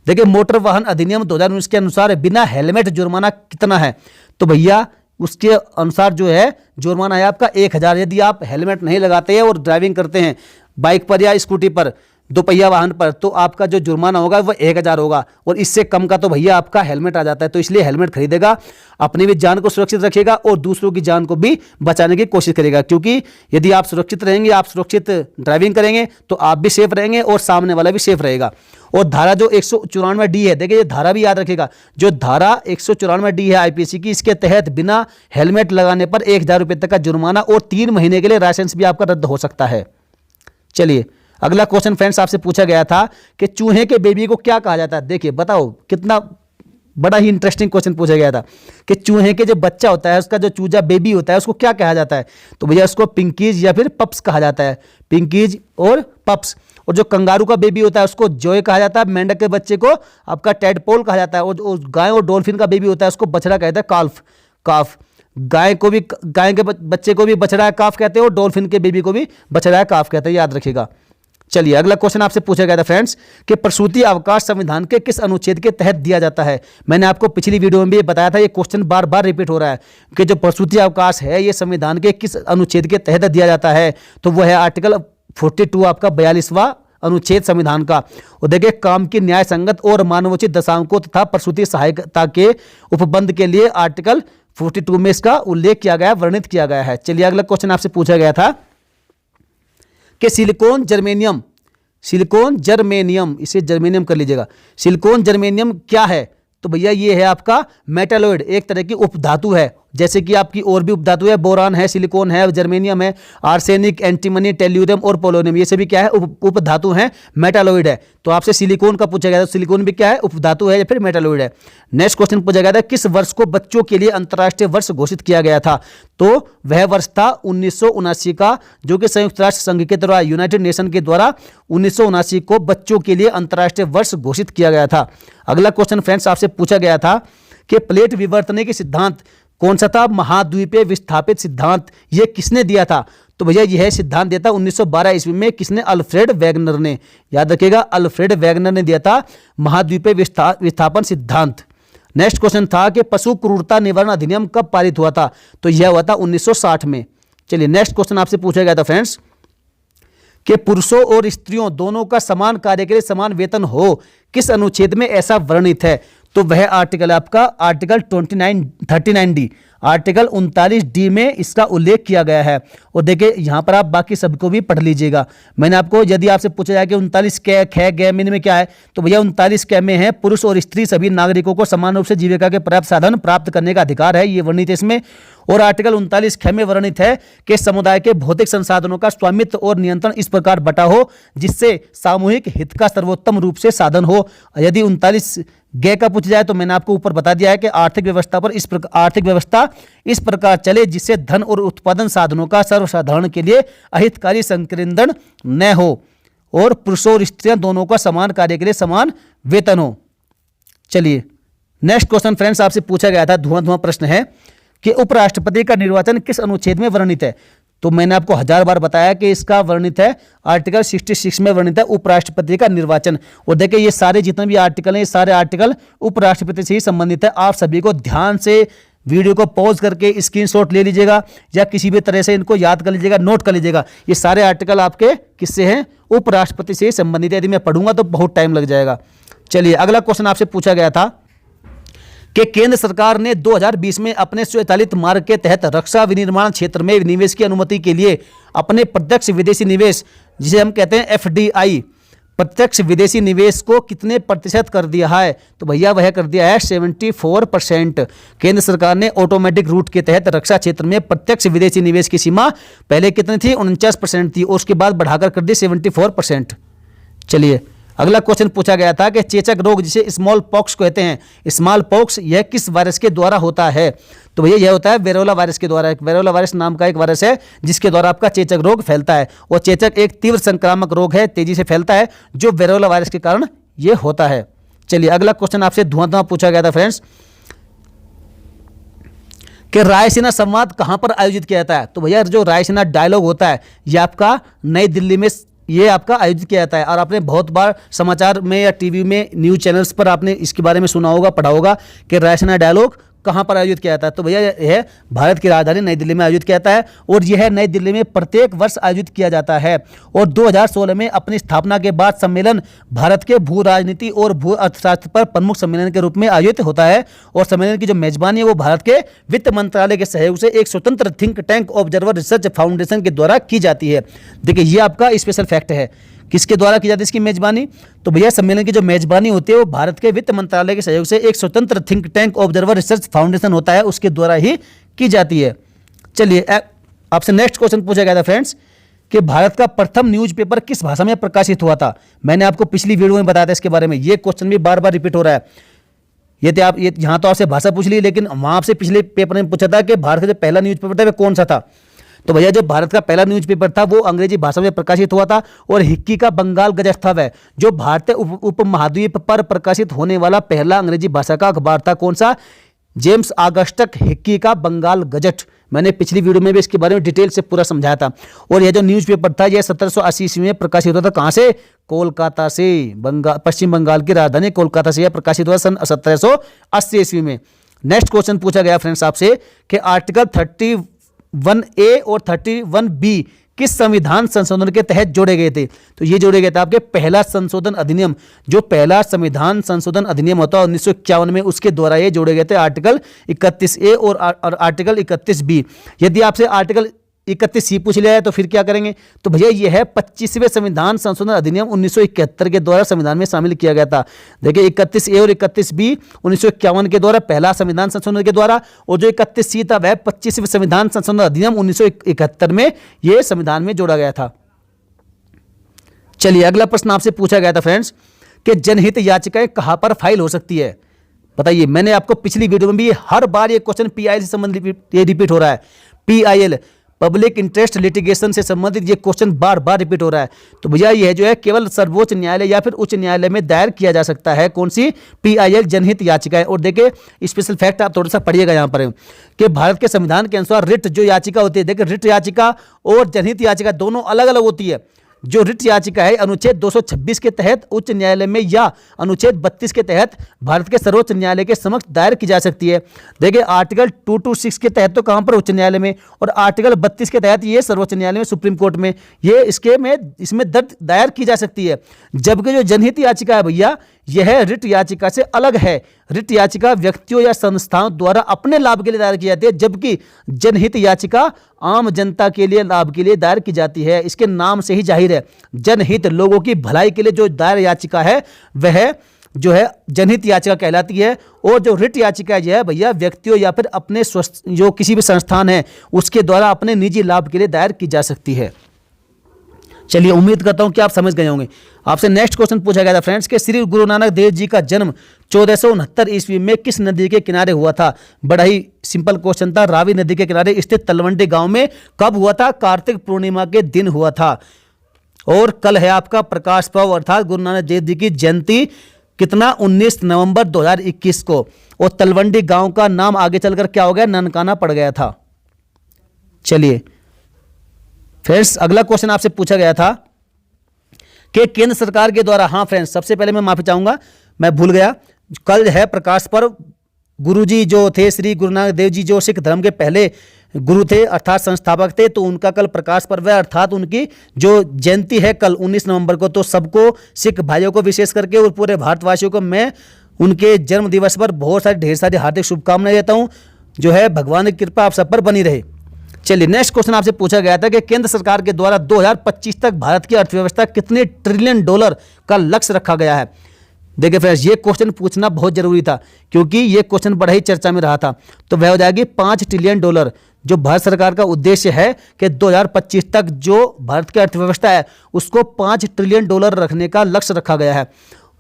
देखिए मोटर वाहन अधिनियम 2019 के अनुसार बिना हेलमेट जुर्माना कितना है? तो भैया उसके अनुसार जो है जुर्माना है आपका 1000। यदि आप हेलमेट नहीं लगाते हैं और ड्राइविंग करते हैं बाइक पर या स्कूटी पर, दोपहिया वाहन पर, तो आपका जो जुर्माना होगा वो 1000 होगा। और इससे कम का तो भैया आपका हेलमेट आ जाता है। तो इसलिए हेलमेट खरीदेगा, अपनी भी जान को सुरक्षित रखेगा और दूसरों की जान को भी बचाने की कोशिश करेगा। क्योंकि यदि आप सुरक्षित रहेंगे, आप सुरक्षित ड्राइविंग करेंगे तो आप भी सेफ रहेंगे और सामने वाला भी सेफ रहेगा। और धारा जो 194D है, देखिए ये धारा भी याद रखेगा, जो धारा 194D है आईपीसी की, इसके तहत बिना हेलमेट लगाने पर 1000 रुपये तक का जुर्माना और 3 महीने के लिए लाइसेंस भी आपका रद्द हो सकता है। चलिए अगला क्वेश्चन फ्रेंड्स आपसे पूछा गया था कि चूहे के बेबी को क्या कहा जाता है? देखिए बताओ कितना बड़ा ही इंटरेस्टिंग क्वेश्चन पूछा गया था कि चूहे के जो बच्चा होता है, उसका जो चूजा बेबी होता है, उसको क्या कहा जाता है? तो भैया उसको पिंकीज या फिर पप्स कहा जाता है, पिंकीज और पप्स। और जो कंगारू का बेबी होता है उसको जॉय कहा जाता है, मेंढक के बच्चे को आपका टेडपोल कहा जाता है, और गाय और डॉल्फिन का बेबी होता है उसको बछड़ा कहता है, काल्फ। काफ गाय के बच्चे को भी बछड़ा काफ कहते हैं, और डॉल्फिन के बेबी को भी बछड़ा काफ कहते हैं, याद रखिएगा। चलिए अगला क्वेश्चन आपसे पूछा गया था फ्रेंड्स कि प्रसूति अवकाश संविधान के किस अनुच्छेद के तहत दिया जाता है? मैंने आपको पिछली वीडियो में भी बताया था, ये क्वेश्चन बार बार रिपीट हो रहा है कि जो प्रसूति अवकाश है ये संविधान के किस अनुच्छेद के तहत दिया जाता है? तो वो है आर्टिकल 42 आपका 42वां अनुच्छेद संविधान का। और देखिए, काम की न्याय संगत और मानवोचित दशाओं तथा प्रसूति सहायता के उपबंध के लिए आर्टिकल 42 में इसका उल्लेख किया गया, वर्णित किया गया है। चलिए अगला क्वेश्चन आपसे पूछा गया था कि सिलिकॉन जर्मेनियम, इसे जर्मेनियम कर लीजिएगा, सिलिकॉन जर्मेनियम क्या है? तो भैया ये है आपका मेटालॉइड, एक तरह की उपधातु है, जैसे कि आपकी और भी उपधातु है, बोरान है, सिलिकॉन है, जर्मेनियम है, आर्सेनिक, एंटीमनी, टेल्यूरियम और पोलोनियम, ये सभी क्या है? उपधातु हैं, मेटालॉइड है। तो आपसे सिलिकॉन का पूछा गया था, सिलिकॉन भी क्या है? उपधातु है या फिर मेटालॉइड है। नेक्स्ट क्वेश्चन पूछा गया था किस वर्ष को बच्चों के लिए अंतर्राष्ट्रीय वर्ष घोषित किया गया था? तो वह वर्ष था 1979 का, जो कि संयुक्त राष्ट्र संघ के द्वारा, यूनाइटेड नेशन के द्वारा 1979 को बच्चों के लिए अंतर्राष्ट्रीय वर्ष घोषित किया गया था। अगला क्वेश्चन फ्रेंड्स आपसे पूछा गया था कि प्लेट विवर्तन के सिद्धांत कौन सा था? महाद्वीपीय विस्थापित सिद्धांत, ये किसने दिया था? तो भैया यह सिद्धांत दिया था 1912 ईस्वी में, किसने? अल्फ्रेड वैगनर ने, याद रखिएगा, अल्फ्रेड वैगनर ने दिया था महाद्वीपीय विस्थापन सिद्धांत। नेक्स्ट क्वेश्चन था कि पशु क्रूरता निवारण अधिनियम कब पारित हुआ था? तो यह हुआ था 1960 में। चलिए नेक्स्ट क्वेश्चन आपसे पूछा गया था फ्रेंड्स कि पुरुषों और स्त्रियों दोनों का समान कार्य के लिए समान वेतन हो, किस अनुच्छेद में ऐसा वर्णित है? तो वह आर्टिकल आपका आर्टिकल 39D, आर्टिकल 39D में इसका उल्लेख किया गया है। और देखिए यहाँ पर आप बाकी सबको भी पढ़ लीजिएगा। मैंने आपको, यदि आपसे पूछा जाए कि 39 ख ग में क्या है, तो भैया 39 क में है पुरुष और स्त्री सभी नागरिकों को समान रूप से जीविका के पर्याप्त साधन प्राप्त करने का अधिकार है, ये वर्णित है इसमें। और आर्टिकल 39 ख में वर्णित है कि समुदाय के भौतिक संसाधनों का स्वामित्व और नियंत्रण इस प्रकार बटा हो जिससे सामूहिक हित का सर्वोत्तम रूप से साधन हो। यदि 39 ग का पूछ जाए तो मैंने आपको ऊपर बता दिया है कि आर्थिक व्यवस्था इस प्रकार चले जिससे धन और उत्पादन साधनों का सर्वसाधारण के लिए अहितकारी संकेंद्रण न हो, और पुरुषों और स्त्रियां दोनों का समान कार्य के लिए समान वेतन हो। चलिए नेक्स्ट क्वेश्चन फ्रेंड्स आपसे पूछा गया था, धुआं प्रश्न है कि उपराष्ट्रपति का निर्वाचन किस अनुच्छेद में वर्णित है? तो मैंने आपको 1000 बार बताया कि इसका वर्णित है आर्टिकल 66 में वर्णित है उपराष्ट्रपति का निर्वाचन। और देखिए ये सारे जितने भी आर्टिकल हैं, ये सारे आर्टिकल उपराष्ट्रपति से ही संबंधित है। आप सभी को ध्यान से वीडियो को पॉज करके स्क्रीनशॉट ले लीजिएगा या किसी भी तरह से इनको याद कर लीजिएगा, नोट कर लीजिएगा। ये सारे आर्टिकल आपके किससे हैं? उपराष्ट्रपति से ही संबंधित है। यदि मैं पढ़ूंगा तो बहुत टाइम लग जाएगा। चलिए अगला क्वेश्चन आपसे पूछा गया था कि केंद्र सरकार ने 2020 में अपने स्वचालित मार्ग के तहत रक्षा विनिर्माण क्षेत्र में निवेश की अनुमति के लिए अपने प्रत्यक्ष विदेशी निवेश, जिसे हम कहते हैं FDI, प्रत्यक्ष विदेशी निवेश को कितने प्रतिशत कर दिया है? तो भैया वह कर दिया है 74%। केंद्र सरकार ने ऑटोमेटिक रूट के तहत रक्षा क्षेत्र में प्रत्यक्ष विदेशी निवेश की सीमा पहले कितनी थी? 49% थी, और उसके बाद बढ़ाकर कर दी 74%। चलिए अगला क्वेश्चन पूछा गया था कि चेचक रोग, जिसे स्मॉल पॉक्स कहते हैं, स्मॉल पॉक्स यह किस वायरस के द्वारा होता है? तो भैया यह होता है वेरोला वायरस के द्वारा। वेरोला वायरस नाम का एक वायरस है जिसके द्वारा आपका चेचक रोग फैलता है। और चेचक एक तीव्र संक्रामक रोग है, तेजी से फैलता है, जो वेरोला वायरस के कारण यह होता है। चलिए अगला क्वेश्चन आपसे धुआं पूछा गया था फ्रेंड्स कि रायसीना संवाद कहां पर आयोजित किया जाता है? तो भैया जो रायसीना डायलॉग होता है यह आपका नई दिल्ली में ये आपका आयोजित किया जाता है। और आपने बहुत बार समाचार में या टीवी में न्यूज चैनल्स पर आपने इसके बारे में सुना होगा, पढ़ा होगा कि रायसीना डायलॉग कहाँ पर आयोजित किया जाता है? तो भैया यह भारत की राजधानी नई दिल्ली में आयोजित किया जाता है, और यह नई दिल्ली में प्रत्येक वर्ष आयोजित किया जाता है। और 2016 में अपनी स्थापना के बाद सम्मेलन भारत के भू राजनीति और भू अर्थशास्त्र पर प्रमुख सम्मेलन के रूप में आयोजित होता है। और सम्मेलन की जो मेजबानी है वो भारत के वित्त मंत्रालय के सहयोग से एक स्वतंत्र think tank observer research foundation के द्वारा की जाती है। देखिए ये आपका स्पेशल फैक्ट है, किसके द्वारा की जाती है इसकी मेजबानी? तो भैया सम्मेलन की जो मेजबानी होती है वो भारत के वित्त मंत्रालय के सहयोग से एक स्वतंत्र think tank observer research foundation होता है, उसके द्वारा ही की जाती है। चलिए आपसे नेक्स्ट क्वेश्चन पूछा गया था फ्रेंड्स कि भारत का प्रथम न्यूज़पेपर किस भाषा में प्रकाशित हुआ था? मैंने आपको पिछली वीडियो में बताया था इसके बारे में, ये क्वेश्चन भी बार बार रिपीट हो रहा है। ये यहाँ तो आपसे भाषा पूछ ली, लेकिन वहां आपसे पिछले पेपर में पूछा था कि भारत का जो पहला न्यूज़पेपर था वह कौन सा था। तो भैया जो भारत का पहला न्यूज़पेपर था वो अंग्रेजी भाषा में प्रकाशित हुआ था, और हिक्की का बंगाल गजट था वह जो भारतीय उपमहाद्वीप पर प्रकाशित होने वाला पहला अंग्रेजी भाषा का अखबार था। कौन सा? जेम्स ऑगस्टस हिक्की का बंगाल गजट। मैंने पिछली वीडियो में भी इसके बारे में डिटेल से पूरा समझाया था। और यह जो न्यूज़पेपर था यह 1780 ईस्वी में प्रकाशित होता था। कहाँ से? कोलकाता से। पश्चिम बंगाल की राजधानी कोलकाता से यह प्रकाशित हुआ सन 1780 ईस्वी में। नेक्स्ट क्वेश्चन पूछा गया फ्रेंड्स आपसे कि आर्टिकल 31A और 31B किस संविधान संशोधन के तहत जोड़े गए थे? तो ये जोड़े गए थे आपके पहला संशोधन अधिनियम, जो पहला संविधान संशोधन अधिनियम होता है 1951 में, उसके द्वारा ये जोड़े गए थे आर्टिकल 31A और आर्टिकल 31B। यदि आपसे आर्टिकल 31C पूछ लिया है तो फिर क्या करेंगे? तो भैया ये है 25वें संविधान संशोधन अधिनियम 1971 के द्वारा संविधान में शामिल किया गया था। देखिए 31A और 31B 1951 के द्वारा पहला संविधान संशोधन के द्वारा, और जो 31C था वह 25वें संविधान संशोधन अधिनियम 1971 में ये संविधान में जोड़ा गया था। चलिए अगला प्रश्न आपसे पूछा गया था फ्रेंड्स कि जनहित याचिकाएं कहां पर फाइल हो सकती है? बताइए, मैंने आपको पिछली वीडियो में भी हर बार ये क्वेश्चन PIL से संबंधित ये रिपीट हो रहा है। PIL पब्लिक इंटरेस्ट लिटिगेशन से संबंधित ये क्वेश्चन बार बार रिपीट हो रहा है। तो भैया यह जो है केवल सर्वोच्च न्यायालय या फिर उच्च न्यायालय में दायर किया जा सकता है। कौन सी? PIL जनहित याचिका है। और देखिए स्पेशल फैक्ट आप थोड़ा सा पढ़िएगा यहाँ पर कि भारत के संविधान के अनुसार रिट जो याचिका होती है, देखिए रिट याचिका और जनहित याचिका दोनों अलग अलग होती है। जो रिट याचिका है अनुच्छेद 226 के तहत उच्च न्यायालय में या अनुच्छेद 32 के तहत भारत के सर्वोच्च न्यायालय के समक्ष दायर की जा सकती है। देखिए आर्टिकल 226 के तहत तो कहां पर? उच्च न्यायालय में, और आर्टिकल 32 के तहत ये सर्वोच्च न्यायालय में, सुप्रीम कोर्ट में ये इसमें दायर की जा सकती है। जबकि जो जनहित याचिका है भैया यह रिट याचिका से अलग है। रिट याचिका व्यक्तियों या संस्थाओं द्वारा अपने लाभ के लिए दायर की जाती है, जबकि जनहित याचिका आम जनता के लिए लाभ के लिए दायर की जाती है। इसके नाम से ही जाहिर है जनहित, लोगों की भलाई के लिए जो दायर याचिका है वह जो है जनहित याचिका कहलाती है। और जो रिट याचिका है भैया व्यक्तियों या फिर अपने जो किसी भी संस्थान है उसके द्वारा अपने निजी लाभ के लिए दायर की जा सकती है। चलिए उम्मीद करता हूं कि आप समझ गए होंगे। आपसे नेक्स्ट क्वेश्चन पूछा गया था फ्रेंड्स कि श्री गुरु नानक देव जी का जन्म 1469 ईस्वी में किस नदी के किनारे हुआ था? बड़ा ही सिंपल क्वेश्चन था। रावी नदी के किनारे स्थित तलवंडी गांव में। कब हुआ था? कार्तिक पूर्णिमा के दिन हुआ था। और कल है आपका प्रकाश पर्व अर्थात गुरु नानक देव जी की जयंती। कितना? 19 नवंबर 2021 को। और तलवंडी गांव का नाम आगे चलकर क्या हो गया? ननकाना पड़ गया था। चलिए फ्रेंड्स अगला क्वेश्चन आपसे पूछा गया था कि केंद्र सरकार के द्वारा, हाँ फ्रेंड्स सबसे पहले मैं माफी चाहूंगा, मैं भूल गया, कल है प्रकाश पर्व। गुरुजी जो थे श्री गुरु नानक देव जी जो सिख धर्म के पहले गुरु थे अर्थात संस्थापक थे, तो उनका कल प्रकाश पर्व है अर्थात उनकी जो जयंती है कल 19 नवंबर को। तो सबको, सिख भाइयों को विशेष करके और पूरे भारतवासियों को मैं उनके जन्म दिवस पर बहुत सारी ढेर सारी हार्दिक शुभकामनाएं देता हूं। जो है भगवान की कृपा आप सब पर बनी रहे। चलिए नेक्स्ट क्वेश्चन आपसे पूछा गया था कि केंद्र सरकार के द्वारा 2025 तक भारत की अर्थव्यवस्था कितने ट्रिलियन डॉलर का लक्ष्य रखा गया है? देखिए फ्रेंड्स ये क्वेश्चन पूछना बहुत जरूरी था क्योंकि ये क्वेश्चन बड़ा ही चर्चा में रहा था। तो वह हो जाएगी 5 ट्रिलियन डॉलर। जो भारत सरकार का उद्देश्य है कि 2025 तक जो भारत की अर्थव्यवस्था है उसको 5 ट्रिलियन डॉलर रखने का लक्ष्य रखा गया है।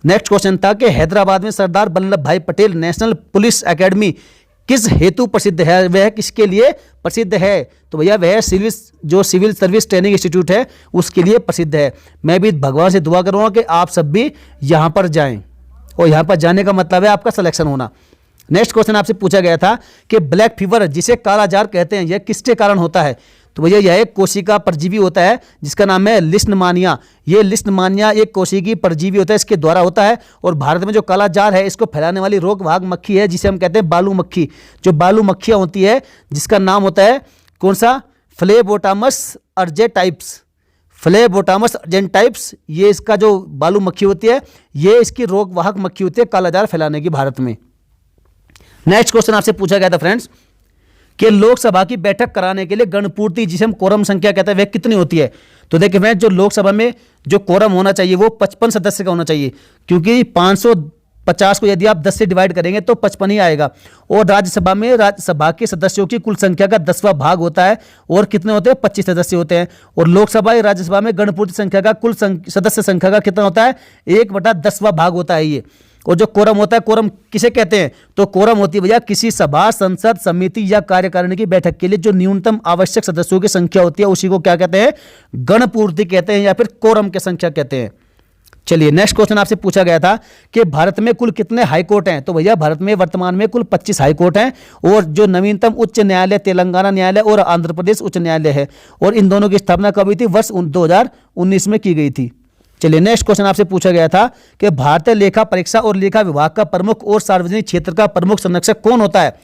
नेक्स्ट क्वेश्चन था कि हैदराबाद में सरदार वल्लभ भाई पटेल नेशनल पुलिस एकेडमी किस हेतु प्रसिद्ध है? वह किसके लिए प्रसिद्ध है? तो भैया वह सिविल सर्विस ट्रेनिंग इंस्टीट्यूट है उसके लिए प्रसिद्ध है। मैं भी भगवान से दुआ करूँगा कि आप सब भी यहाँ पर जाएं, और यहाँ पर जाने का मतलब है आपका सिलेक्शन होना। नेक्स्ट क्वेश्चन आपसे पूछा गया था कि ब्लैक फीवर जिसे काला जार कहते हैं यह किसके कारण होता है? तो भैया यह एक कोशिका परजीवी होता है जिसका नाम है लिस्टमानिया। ये लिस्टमानिया एक कोशिकी परजीवी होता है, इसके द्वारा होता है। और भारत में जो काला जार है इसको फैलाने वाली रोगवाहक मक्खी है जिसे हम कहते हैं बालू मक्खी। जो बालू मक्खियाँ होती है जिसका नाम होता है कौन सा? फ्लेबोटामस अर्जेंटाइप्स। फ्लेबोटामस अर्जेंटाइप्स ये इसका जो बालू मक्खी होती है ये इसकी रोगवाहक मक्खी होती है काला जार फैलाने की भारत में। नेक्स्ट क्वेश्चन आपसे पूछा गया था फ्रेंड्स कि लोकसभा की बैठक कराने के लिए गणपूर्ति जिसे हम कोरम संख्या कहते हैं वह कितनी होती है? तो देखिए फ्रेंड्स जो लोकसभा में जो कोरम होना चाहिए वो 55 सदस्य का होना चाहिए क्योंकि 550 को यदि आप 10 से डिवाइड करेंगे तो 55 ही आएगा। और राज्यसभा में राज्यसभा के सदस्यों की कुल संख्या का 10वां भाग होता है और कितने होते हैं? 25 सदस्य होते हैं। और लोकसभा या राज्यसभा में गणपूर्ति संख्या का कुल सदस्य संख्या का कितना होता है? 1/10वां भाग होता है ये। और जो कोरम होता है, कोरम किसे कहते हैं? तो कोरम होती है भैया किसी सभा, संसद, समिति या कार्यकारिणी की बैठक के लिए जो न्यूनतम आवश्यक सदस्यों की संख्या होती है, उसी को क्या कहते हैं? गणपूर्ति कहते हैं या फिर कोरम की संख्या कहते हैं। चलिए नेक्स्ट क्वेश्चन आपसे पूछा गया था कि भारत में कुल कितने हाईकोर्ट हैं? तो भैया भारत में वर्तमान में कुल 25 हाईकोर्ट हैं और जो नवीनतम उच्च न्यायालय तेलंगाना न्यायालय और आंध्र प्रदेश उच्च न्यायालय है, और इन दोनों की स्थापना कब हुई थी? वर्ष 2019 में की गई थी। चलिए नेक्स्ट क्वेश्चन आपसे पूछा गया था कि भारतीय लेखा परीक्षा और लेखा विभाग का प्रमुख और सार्वजनिक क्षेत्र का प्रमुख संरक्षक कौन होता है?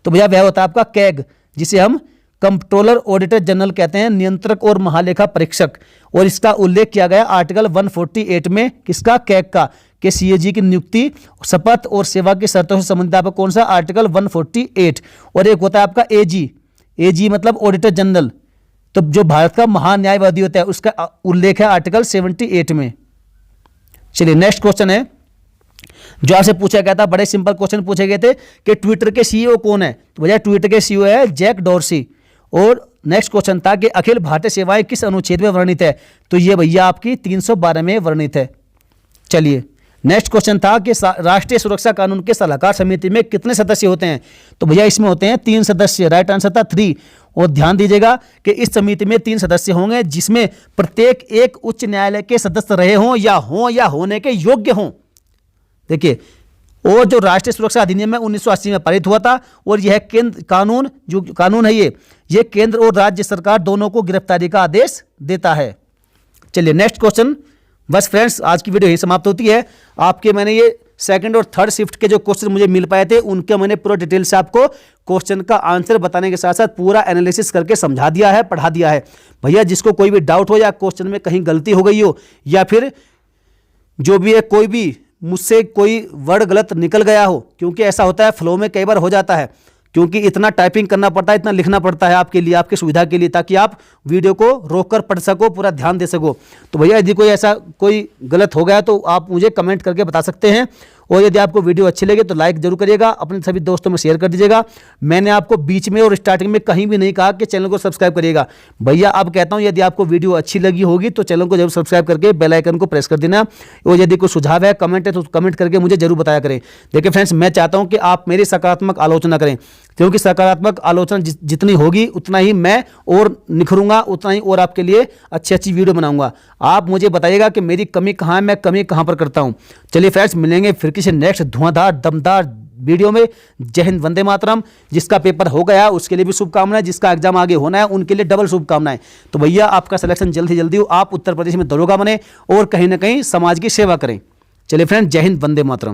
तो भैया वह होता है आपका कैग, जिसे हम कंप्ट्रोलर ऑडिटर जनरल कहते हैं, नियंत्रक और महालेखा परीक्षक। और इसका उल्लेख किया गया आर्टिकल 148 में, किसका? कैग का, कि सीएजी की नियुक्ति, शपथ और सेवा की शर्तों से संबंधित आपका कौन सा? आर्टिकल 148। और एक होता है आपका एजी, एजी मतलब ऑडिटर जनरल, तो जो भारत का महान्यायवादी होता है उसका उल्लेख है आर्टिकल 78 में। चलिए नेक्स्ट क्वेश्चन है जो आपसे पूछा गया था, बड़े सिंपल क्वेश्चन पूछे गए थे कि ट्विटर के सीईओ कौन है? तो भैया ट्विटर के सीईओ है जैक डॉर्सी। और नेक्स्ट क्वेश्चन था कि अखिल भारतीय सेवाएं किस अनुच्छेद में वर्णित है? तो ये भैया आपकी 312 में वर्णित है। चलिए नेक्स्ट क्वेश्चन था कि राष्ट्रीय सुरक्षा कानून के सलाहकार समिति में कितने सदस्य होते हैं? तो भैया इसमें होते हैं 3 सदस्य, राइट आंसर था 3। और ध्यान दीजिएगा कि इस समिति में 3 सदस्य होंगे जिसमें प्रत्येक एक उच्च न्यायालय के सदस्य रहे हों या होने के योग्य हों। देखिए, और जो राष्ट्रीय सुरक्षा अधिनियम है 1980 में पारित हुआ था, और यह केंद्र कानून, जो कानून है ये केंद्र और राज्य सरकार दोनों को गिरफ्तारी का आदेश देता है। चलिए नेक्स्ट क्वेश्चन। बस फ्रेंड्स आज की वीडियो यही समाप्त होती है। आपके मैंने ये सेकंड और थर्ड शिफ्ट के जो क्वेश्चन मुझे मिल पाए थे उनके मैंने पूरा डिटेल से आपको क्वेश्चन का आंसर बताने के साथ साथ पूरा एनालिसिस करके समझा दिया है, पढ़ा दिया है। भैया जिसको कोई भी डाउट हो या क्वेश्चन में कहीं गलती हो गई हो या फिर जो भी है कोई भी मुझसे कोई वर्ड गलत निकल गया हो, क्योंकि ऐसा होता है फ्लो में कई बार हो जाता है, क्योंकि इतना टाइपिंग करना पड़ता है, इतना लिखना पड़ता है आपके लिए, आपकी सुविधा के लिए, ताकि आप वीडियो को रोककर पढ़ सको, पूरा ध्यान दे सको। तो भैया यदि कोई ऐसा कोई गलत हो गया तो आप मुझे कमेंट करके बता सकते हैं। और यदि आपको वीडियो अच्छी लगे तो लाइक जरूर करिएगा, अपने सभी दोस्तों में शेयर कर दीजिएगा। मैंने आपको बीच में और स्टार्टिंग में कहीं भी नहीं कहा कि चैनल को सब्सक्राइब करिएगा। भैया अब कहता हूं यदि आपको वीडियो अच्छी लगी होगी तो चैनल को जरूर सब्सक्राइब करके बेल आइकन को प्रेस कर देना। और यदि कोई सुझाव है, कमेंट है तो कमेंट करके मुझे जरूर बताया करें। देखिए फ्रेंड्स, मैं चाहता हूं कि आप मेरी सकारात्मक आलोचना करें, क्योंकि सकारात्मक आलोचना जितनी होगी उतना ही मैं और निखरूंगा, उतना ही और आपके लिए अच्छी अच्छी वीडियो बनाऊंगा। आप मुझे बताइएगा कि मेरी कमी कहाँ है, मैं कमी कहाँ पर करता हूं। चलिए फ्रेंड्स, मिलेंगे फिर किसी नेक्स्ट धुआंधार दमदार वीडियो में। जय हिंद, वंदे मातरम। जिसका पेपर हो गया उसके लिए भी शुभकामनाएं, जिसका एग्जाम आगे होना है उनके लिए डबल शुभकामनाएं। तो भैया आपका सिलेक्शन जल्द ही जल्दी हो, आप उत्तर प्रदेश में दरोगा बने और कहीं ना कहीं समाज की सेवा करें। चलिए फ्रेंड्स, जय हिंद, वंदे मातरम।